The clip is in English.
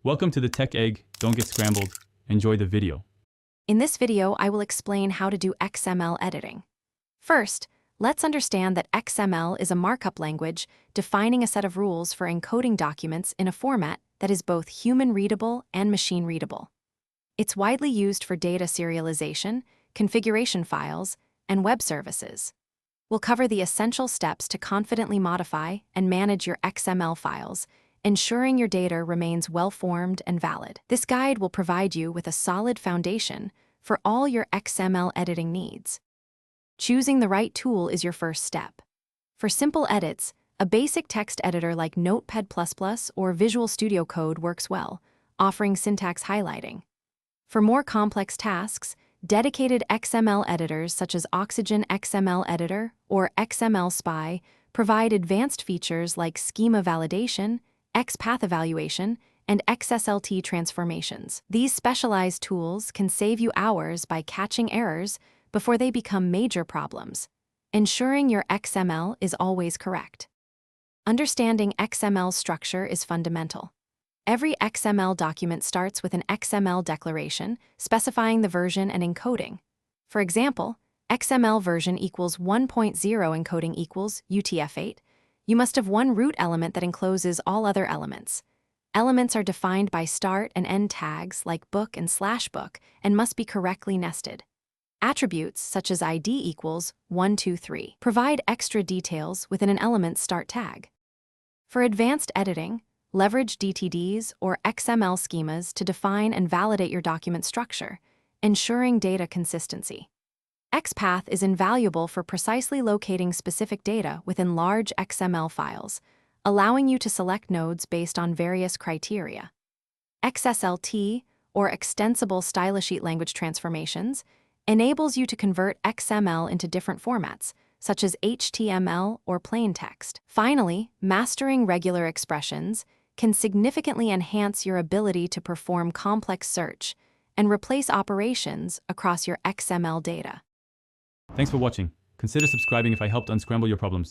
Welcome to the Tech Egg. Don't get scrambled. Enjoy the video. In this video, I will explain how to do XML editing. First, let's understand that XML is a markup language defining a set of rules for encoding documents in a format that is both human-readable and machine-readable. It's widely used for data serialization, configuration files, and web services. We'll cover the essential steps to confidently modify and manage your XML files, ensuring your data remains well-formed and valid. This guide will provide you with a solid foundation for all your XML editing needs. Choosing the right tool is your first step. For simple edits, a basic text editor like Notepad++ or Visual Studio Code works well, offering syntax highlighting. For more complex tasks, dedicated XML editors such as Oxygen XML Editor or XML Spy provide advanced features like schema validation, XPath evaluation, and XSLT transformations. These specialized tools can save you hours by catching errors before they become major problems, ensuring your XML is always correct. Understanding XML structure is fundamental. Every XML document starts with an XML declaration specifying the version and encoding. For example, XML version equals 1.0 encoding equals UTF-8. You must have one root element that encloses all other elements. Elements are defined by start and end tags like book and /book and must be correctly nested. Attributes such as ID equals 123 provide extra details within an element's start tag. For advanced editing, leverage DTDs or XML schemas to define and validate your document structure, ensuring data consistency. XPath is invaluable for precisely locating specific data within large XML files, allowing you to select nodes based on various criteria. XSLT, or Extensible Stylesheet Language Transformations, enables you to convert XML into different formats, such as HTML or plain text. Finally, mastering regular expressions can significantly enhance your ability to perform complex search and replace operations across your XML data. Thanks for watching. Consider subscribing if I helped unscramble your problems.